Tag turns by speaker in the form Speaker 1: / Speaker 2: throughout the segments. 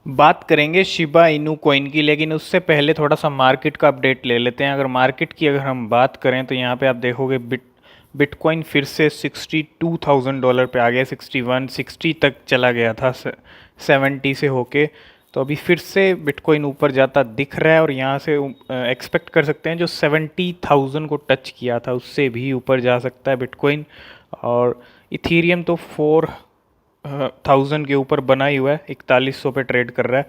Speaker 1: बात करेंगे Shiba Inu coin की, लेकिन उससे पहले थोड़ा सा मार्केट का अपडेट ले लेते हैं। अगर मार्केट की अगर हम बात करें तो यहाँ पे आप देखोगे बिटकॉइन फिर से $62,000 पे आ गया। 61 60 तक चला गया था 70 से होके। तो अभी फिर से बिटकॉइन ऊपर जाता दिख रहा है और यहाँ से एक्सपेक्ट कर सकते हैं जो 70,000 को टच किया था उससे भी ऊपर जा सकता है बिटकॉइन। और इथीरियम तो 4,000 के ऊपर बना ही हुआ है, 4100 पे ट्रेड कर रहा है।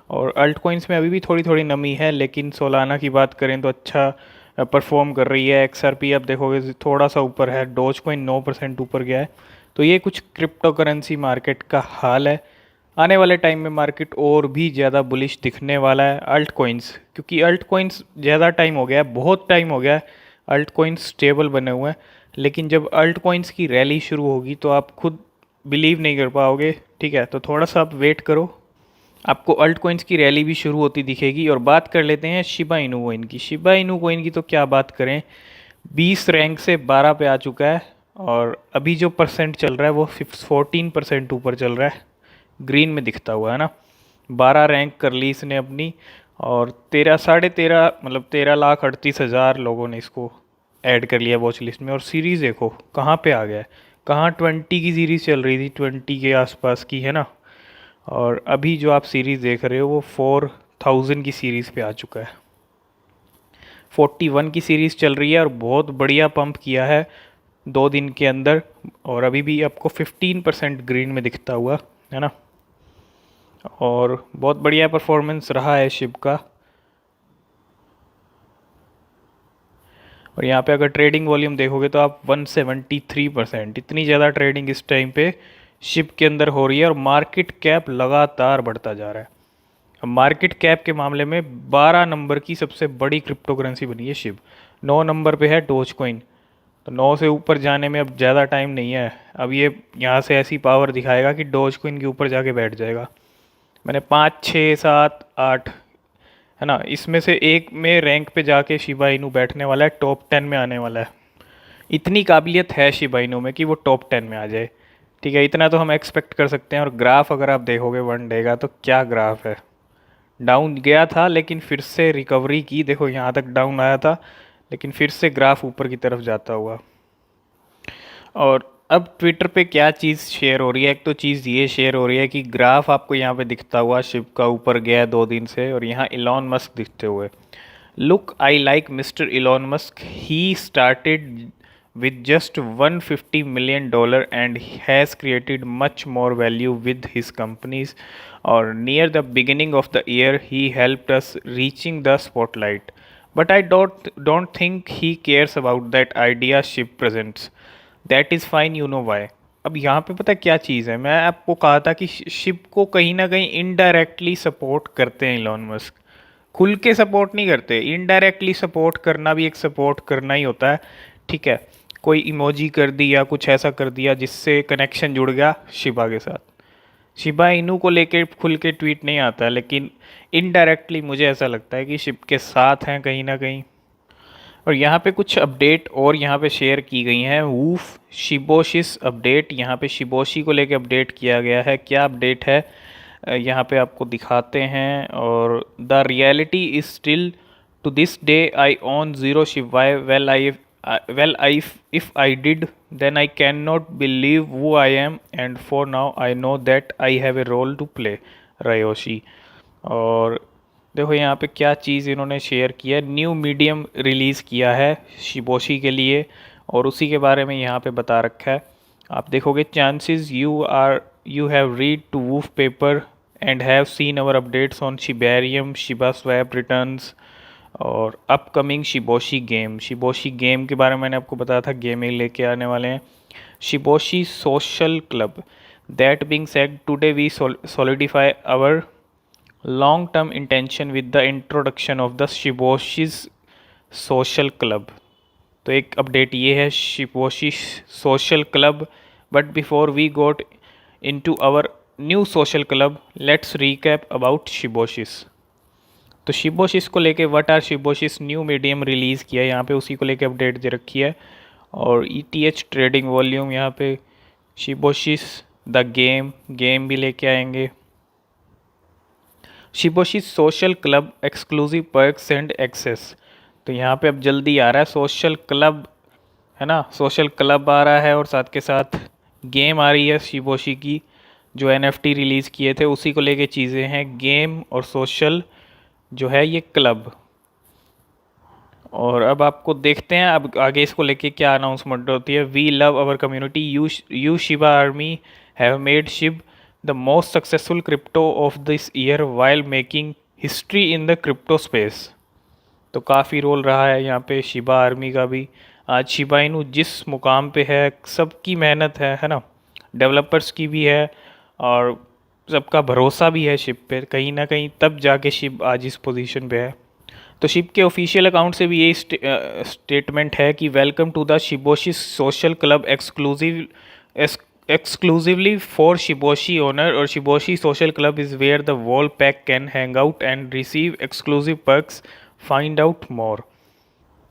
Speaker 1: और अल्ट कॉइन्स में अभी भी थोड़ी थोड़ी नमी है, लेकिन सोलाना की बात करें तो अच्छा परफॉर्म कर रही है। XRP आप देखोगे थोड़ा सा ऊपर है, डोज कॉइन 9% ऊपर गया है। तो ये कुछ क्रिप्टो करेंसी मार्केट का हाल है। आने वाले टाइम में मार्केट और भी ज़्यादा बुलिश दिखने वाला है अल्ट कॉइन्स, क्योंकि अल्ट कॉइन्स ज़्यादा टाइम हो गया है, बहुत टाइम हो गया है अल्ट कॉइन्स स्टेबल बने हुए हैं। लेकिन जब अल्ट कॉइन्स की रैली शुरू होगी तो आप खुद बिलीव नहीं कर पाओगे। ठीक है, तो थोड़ा सा आप वेट करो, आपको अल्ट कॉइन्स की रैली भी शुरू होती दिखेगी। और बात कर लेते हैं शिबा इनू कोइन की। शिबा इनू कोइन की तो क्या बात करें, 20 रैंक से 12 पे आ चुका है। और अभी जो परसेंट चल रहा है वो 14% ऊपर चल रहा है, ग्रीन में दिखता हुआ है ना। 12 रैंक कर ली इसने अपनी। और 13 मतलब 13,38,000 लोगों ने इसको ऐड कर लिया वॉच लिस्ट में। और सीरीज़ देखो कहाँ पे आ गया है, कहाँ 20 की सीरीज़ चल रही थी, 20 के आसपास की है ना। और अभी जो आप सीरीज़ देख रहे हो वो 4,000 की सीरीज़ पे आ चुका है। 41 की सीरीज़ चल रही है और बहुत बढ़िया पंप किया है 2 दिन के अंदर। और अभी भी आपको 15% ग्रीन में दिखता हुआ है ना। और बहुत बढ़िया परफॉर्मेंस रहा है शिप का। और यहाँ पे अगर ट्रेडिंग वॉल्यूम देखोगे तो आप 173%, इतनी ज़्यादा ट्रेडिंग इस टाइम पे शिप के अंदर हो रही है। और मार्केट कैप लगातार बढ़ता जा रहा है। अब मार्केट कैप के मामले में 12 नंबर की सबसे बड़ी क्रिप्टो करेंसी बनी है शिप। 9 नंबर पे है डोज कॉइन। तो 9 से ऊपर जाने में अब ज़्यादा टाइम नहीं है। अब ये यहाँ से ऐसी पावर दिखाएगा कि डोज कॉइन के ऊपर जाके बैठ जाएगा। मैंने 5 6 7 8 है ना, इसमें से एक में रैंक पे जाके शिबा इनू बैठने वाला है, टॉप 10 में आने वाला है। इतनी काबिलियत है शिबा इनू में कि वो टॉप 10 में आ जाए। ठीक है, इतना तो हम एक्सपेक्ट कर सकते हैं। और ग्राफ अगर आप देखोगे 1 डे का तो क्या ग्राफ है, डाउन गया था लेकिन फिर से रिकवरी की। देखो यहाँ तक डाउन आया था लेकिन फिर से ग्राफ ऊपर की तरफ जाता हुआ। और अब ट्विटर पे क्या चीज़ शेयर हो रही है, एक तो चीज़ ये शेयर हो रही है कि ग्राफ आपको यहाँ पे दिखता हुआ शिप का ऊपर गया है 2 दिन से, और यहाँ इलॉन मस्क दिखते हुए। Look, I like mister Elon Musk, he started with just $150 million and has created much more value with his companies. Or near the beginning of the year he helped us reaching the spotlight, but I don't think he cares about that idea ship presents. That is fine, you know why. अब यहाँ पे पता है क्या चीज़ है, मैं आपको कहा था कि शिप को कहीं ना कहीं इनडायरेक्टली सपोर्ट करते हैं इलॉन मस्क। खुल के सपोर्ट नहीं करते, इनडायरेक्टली सपोर्ट करना भी एक सपोर्ट करना ही होता है। ठीक है, कोई इमोजी कर दी या कुछ ऐसा कर दिया जिससे कनेक्शन जुड़ गया शिबा के साथ। शिबा इनू को लेके खुल के ट्वीट नहीं आता, लेकिन इनडायरेक्टली मुझे ऐसा लगता है कि शिप के साथ हैं कहीं ना कहीं। और यहाँ पे कुछ अपडेट और यहाँ पे शेयर की गई हैं। वूफ शिबोशिस अपडेट, यहाँ पे शिबोशी को लेके अपडेट किया गया है। क्या अपडेट है यहाँ पे आपको दिखाते हैं। और the reality is still to this day I own zero शिवाय well I if I did then I can not believe who I am and for now I know that I have a role to play, Ryoshi. और देखो यहाँ पे क्या चीज़ इन्होंने share किया, new Medium release किया है शिबोशी के लिए, और उसी के बारे में यहाँ पे बता रखा है। आप देखोगे chances you have read to woof paper and have seen our updates on Shibarium ShibaSwap returns और अपकमिंग शिबोशी गेम के बारे में मैंने आपको बताया था, गेमिंग लेके आने वाले हैं। Shiboshi social club, that being said today we solidify our long term intention with the introduction of the Shiboshis social club. तो एक अपडेट ये है Shiboshi social club. But before we got into our new social club, let's recap about Shiboshis. तो Shiboshis को लेके what are Shiboshis, new Medium release किया है यहाँ पे, उसी को लेके अपडेट दे रखी है। और ETH ट्रेडिंग वॉल्यूम यहाँ पे शिबोशिस द गेम भी लेके आएंगे। Shiboshi social club exclusive perks and access. तो यहाँ पे अब जल्दी आ रहा है सोशल क्लब, है ना, सोशल क्लब आ रहा है और साथ के साथ गेम आ रही है शिबोशी की, जो एनएफटी रिलीज़ किए थे उसी को लेके चीज़ें हैं, गेम और सोशल जो है ये क्लब। और अब आपको देखते हैं अब आगे इसको लेके क्या अनाउंसमेंट होती है। We love our community, you Shiba army have made Shib the most successful crypto of this year while making history in the crypto space. तो काफ़ी रोल रहा है यहाँ पे शिबा आर्मी का भी। आज शिबा इनू जिस मुकाम पे है सबकी मेहनत है ना, डेवलपर्स की भी है और सबका भरोसा भी है शिप पे कहीं ना कहीं, तब जाके शिप आज इस पोजीशन पे है। तो शिप के ऑफिशियल अकाउंट से भी यही स्टेटमेंट है कि welcome to the Shiboshi social club exclusively for Shiboshi owner, और Shiboshi social club is where the wolf pack can hang out and receive exclusive perks, find out more.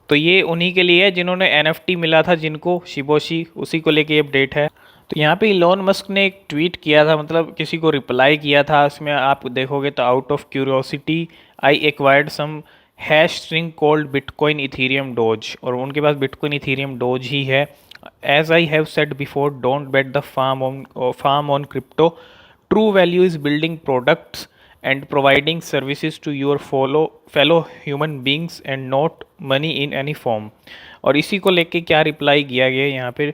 Speaker 1: तो ये उन्हीं के लिए है जिन्होंने एनएफटी मिला था जिनको शिबोशी, उसी को लेके अपडेट है। तो यहाँ पे इलॉन मस्क ने एक ट्वीट किया था, मतलब किसी को रिप्लाई किया था, उसमें आप देखोगे तो out of curiosity I acquired some hash string called Bitcoin Ethereum Doge, और उनके पास बिटकॉइन इथीरियम डोज ही है। As I have said before, don't bet the farm on crypto, true value is building products and providing services to your fellow human beings and not money in any form। और इसी को लेके क्या reply किया गया यहाँ पे,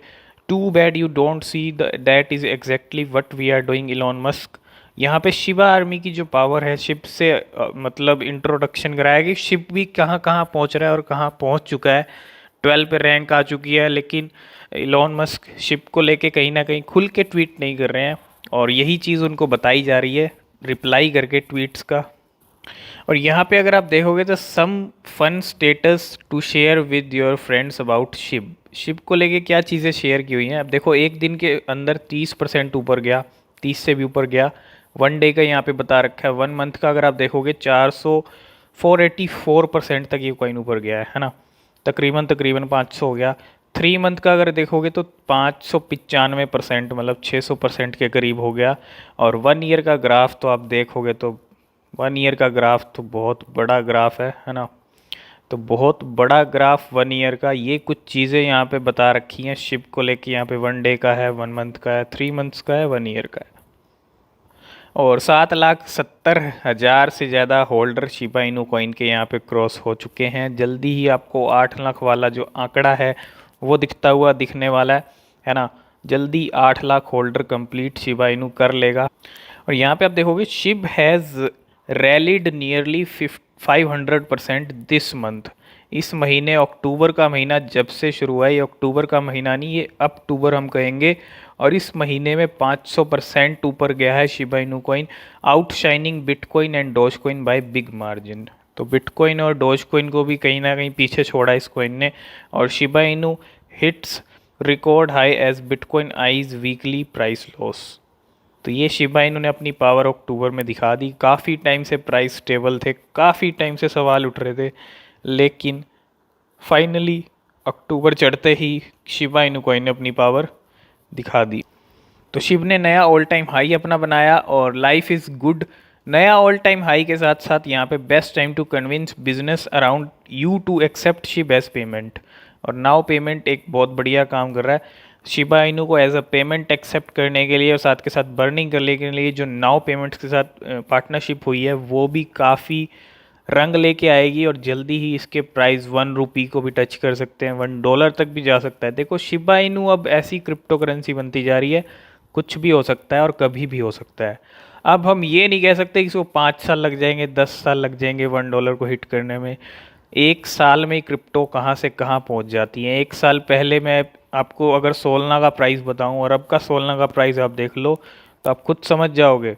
Speaker 1: too bad you don't see that is exactly what we are doing Elon Musk. यहाँ पे शिबा आर्मी की जो पावर है, शिप से मतलब इंट्रोडक्शन कराया कि शिप भी कहाँ कहाँ पहुँच रहा है और कहाँ पहुँच चुका है। 12 पे रैंक आ चुकी है, लेकिन इलॉन मस्क शिप को लेके कहीं ना कहीं खुल के ट्वीट नहीं कर रहे हैं, और यही चीज़ उनको बताई जा रही है रिप्लाई करके ट्वीट्स का। और यहाँ पे अगर आप देखोगे तो some fun status to share with your friends about Shib, Shib को लेके क्या चीज़ें शेयर की हुई हैं। अब देखो एक दिन के अंदर 30% ऊपर गया, 30 से भी ऊपर गया। वन डे का यहाँ पे बता रखा है, 1 मंथ का अगर आप देखोगे 484% तक ये कॉइन ऊपर गया है ना, तकरीबन 500 हो गया। 3 मंथ का अगर देखोगे तो 595%, मतलब 600% के करीब हो गया। और 1 ईयर का ग्राफ तो आप देखोगे तो 1 ईयर का ग्राफ तो बहुत बड़ा ग्राफ है ना, तो बहुत बड़ा ग्राफ 1 ईयर का। ये कुछ चीज़ें यहाँ पे बता रखी हैं शिप को लेके, यहाँ पे 1 डे का है, 1 मंथ का है, 3 मंथ्स का है, 1 ईयर का है। और 7,70,000 से ज़्यादा होल्डर शिबा इनू कॉइन के यहाँ पे क्रॉस हो चुके हैं। जल्दी ही आपको 8 लाख वाला जो आंकड़ा है वो दिखने वाला है ना, जल्दी 8 lakh holder complete Shiba Inu कर लेगा। और यहाँ पे आप देखोगे Shiv has रैलिड nearly 500% this month. इस महीने अक्टूबर का महीना जब से शुरू हुआ है, ये अक्टूबर का महीना नहीं, ये अक्टूबर हम कहेंगे, और इस महीने में 500% ऊपर गया है Shiba Inu coin, outshining Bitcoin and Dogecoin by big margin. तो बिटकॉइन और डोज कॉइन को भी कहीं ना कहीं पीछे छोड़ा इस कॉइन ने, और Shiba Inu hits record high as Bitcoin eyes weekly price loss. तो ये शिबा इनू ने अपनी पावर अक्टूबर में दिखा दी। काफ़ी टाइम से प्राइस स्टेबल थे, काफ़ी टाइम से सवाल उठ रहे थे, लेकिन फाइनली अक्टूबर चढ़ते ही शिबा इनू कॉइन ने अपनी पावर दिखा दी। तो शिब ने नया ऑल टाइम हाई अपना बनाया, और लाइफ इज़ गुड नया ऑल टाइम हाई के साथ साथ यहाँ पे best time to convince business around you to accept Shib as payment. और नाउ पेमेंट एक बहुत बढ़िया काम कर रहा है शिबा इनू को एज अ पेमेंट एक्सेप्ट करने के लिए, और साथ के साथ बर्निंग करने के लिए जो नाउ पेमेंट्स के साथ पार्टनरशिप हुई है वो भी काफ़ी रंग लेके आएगी, और जल्दी ही इसके प्राइस 1 रुपी को भी टच कर सकते हैं, $1 तक भी जा सकता है। देखो शिबा इनू अब ऐसी क्रिप्टो करेंसी बनती जा रही है, कुछ भी हो सकता है और कभी भी हो सकता है। अब हम ये नहीं कह सकते कि इसको 5 साल लग जाएंगे, 10 साल लग जाएंगे $1 को हिट करने में। 1 साल में क्रिप्टो कहाँ से कहाँ पहुँच जाती है। 1 साल पहले मैं आपको अगर सोलना का प्राइस बताऊँ और अब का सोलना का प्राइस आप देख लो तो आप खुद समझ जाओगे,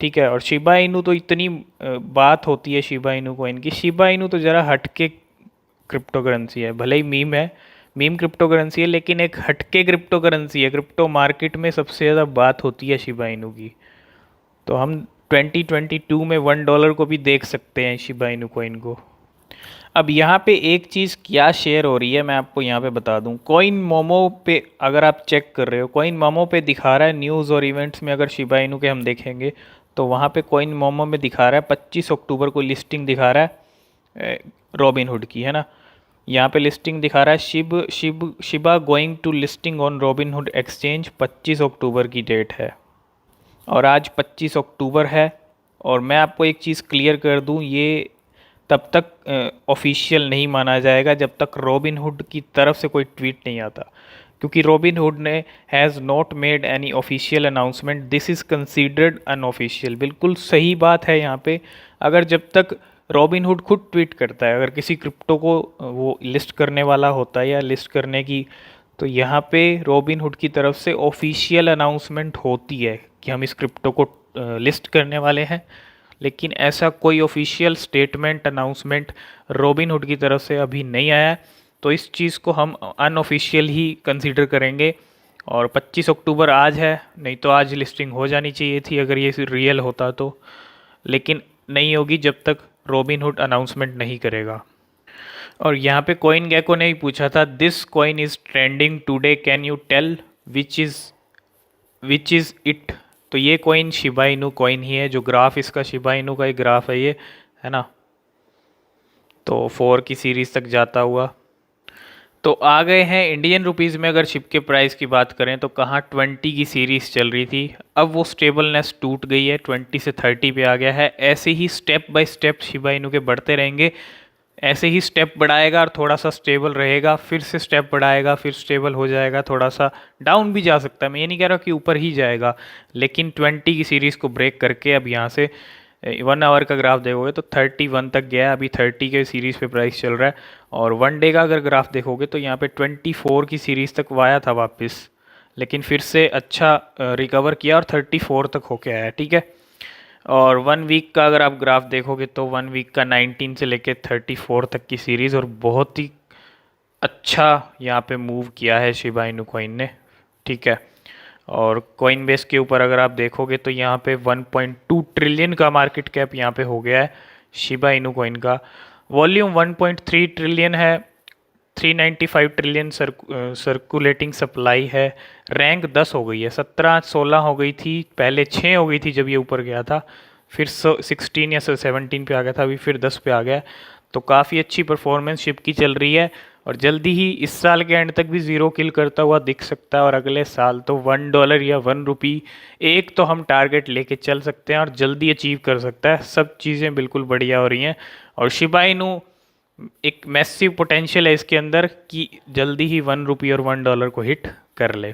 Speaker 1: ठीक है। और शिबा इनू तो इतनी बात होती है शिबा इनू को, इनकी शिबा इनू तो ज़रा हटके क्रिप्टो करेंसी है, भले ही मीम है, मीम क्रिप्टो करेंसी है, लेकिन एक हटके क्रिप्टो करेंसी है। क्रिप्टो मार्केट में सबसे ज़्यादा बात होती है शिबा इनू की। तो हम 2022 में $1 को भी देख सकते हैं शिबा इनू कॉइन को। अब यहाँ पे एक चीज़ क्या शेयर हो रही है मैं आपको यहाँ पे बता दूँ। कॉइन मोमो पे अगर आप चेक कर रहे हो, कॉइन मोमो पे दिखा रहा है न्यूज़ और इवेंट्स में, अगर शिबा इनू के हम देखेंगे तो वहाँ पे कॉइन मोमो में दिखा रहा है 25 अक्टूबर को लिस्टिंग दिखा रहा है रॉबिनहुड की, है ना। यहाँ पे लिस्टिंग दिखा रहा है Shiba going to listing on Robinhood exchange, 25 अक्टूबर की डेट है और आज 25 अक्टूबर है। और मैं आपको एक चीज़ क्लियर कर दूँ, ये तब तक ऑफिशियल नहीं माना जाएगा जब तक रॉबिनहुड की तरफ से कोई ट्वीट नहीं आता, क्योंकि रॉबिनहुड ने has not made any official announcement, this is considered unofficial. बिल्कुल सही बात है यहाँ पे। अगर जब तक रॉबिनहुड खुद ट्वीट करता है, अगर किसी क्रिप्टो को वो लिस्ट करने वाला होता है या लिस्ट करने की, तो यहाँ पे रॉबिनहुड की तरफ से ऑफिशियल अनाउंसमेंट होती है कि हम इस क्रिप्टो को लिस्ट करने वाले हैं। लेकिन ऐसा कोई ऑफिशियल स्टेटमेंट अनाउंसमेंट रॉबिनहुड की तरफ से अभी नहीं आया है, तो इस चीज़ को हम अनऑफिशियल ही कंसीडर करेंगे। और 25 अक्टूबर आज है, नहीं तो आज लिस्टिंग हो जानी चाहिए थी अगर ये रियल होता तो, लेकिन नहीं होगी जब तक रॉबिनहुड अनाउंसमेंट नहीं करेगा। और यहाँ पे कॉइन गेको ने भी पूछा था, this coin is trending today, can you tell which is it. तो ये कॉइन शिबा इनू कॉइन ही है, जो ग्राफ इसका शिबा इनू का ही ग्राफ है ये, है ना। तो 4 की सीरीज़ तक जाता हुआ तो आ गए हैं इंडियन रुपीज़ में। अगर शिप के प्राइस की बात करें तो कहाँ 20 की सीरीज़ चल रही थी, अब वो स्टेबलनेस टूट गई है, 20 से 30 पे आ गया है। ऐसे ही step by step Shiba Inu के बढ़ते रहेंगे, ऐसे ही स्टेप बढ़ाएगा और थोड़ा सा स्टेबल रहेगा, फिर से स्टेप बढ़ाएगा, फिर स्टेबल हो जाएगा, थोड़ा सा डाउन भी जा सकता है। मैं ये नहीं कह रहा कि ऊपर ही जाएगा, लेकिन 20 की सीरीज़ को ब्रेक करके अब यहाँ से 1 आवर का ग्राफ देखोगे तो 31 तक गया है, अभी 30 के सीरीज़ पे प्राइस चल रहा है। और 1 डे का अगर ग्राफ देखोगे तो यहाँ पे 24 की सीरीज़ तक वाया था वापस, लेकिन फिर से अच्छा रिकवर किया और 34 तक होके आया, ठीक है। और 1 वीक का अगर आप ग्राफ देखोगे तो 1 वीक का 19 से लेके 34 तक की सीरीज़, और बहुत ही अच्छा यहाँ पे मूव किया है शिबा इनू कॉइन ने, ठीक है। और कॉइन बेस के ऊपर अगर आप देखोगे तो यहाँ पे 1.2 ट्रिलियन का मार्केट कैप यहाँ पे हो गया है शिबा इनू कॉइन का। वॉल्यूम 1.3 ट्रिलियन है, 395 ट्रिलियन सर्कुलेटिंग सप्लाई है। रैंक 10 हो गई है, 17 16 हो गई थी पहले, 6 हो गई थी जब ये ऊपर गया था, फिर 16 या 17 पे आ गया था, अभी फिर 10 पे आ गया। तो काफ़ी अच्छी परफॉर्मेंस शिप की चल रही है और जल्दी ही इस साल के एंड तक भी ज़ीरो किल करता हुआ दिख सकता है। और अगले साल तो $1 या ₹1 एक तो हम टारगेट लेके चल सकते हैं और जल्दी अचीव कर सकता है। सब चीज़ें बिल्कुल बढ़िया हो रही हैं और शिबा इनू एक मैसिव पोटेंशियल है इसके अंदर कि जल्दी ही ₹1 और $1 को हिट कर ले।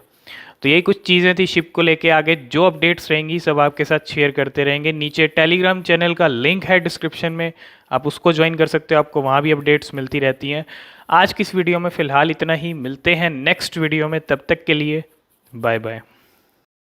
Speaker 1: तो यही कुछ चीज़ें थी शिप को लेके। आगे जो अपडेट्स रहेंगी सब आपके साथ शेयर करते रहेंगे। नीचे टेलीग्राम चैनल का लिंक है डिस्क्रिप्शन में, आप उसको ज्वाइन कर सकते हो, आपको वहाँ भी अपडेट्स मिलती रहती हैं। आज की इस वीडियो में फ़िलहाल इतना ही, मिलते हैं नेक्स्ट वीडियो में, तब तक के लिए बाय बाय।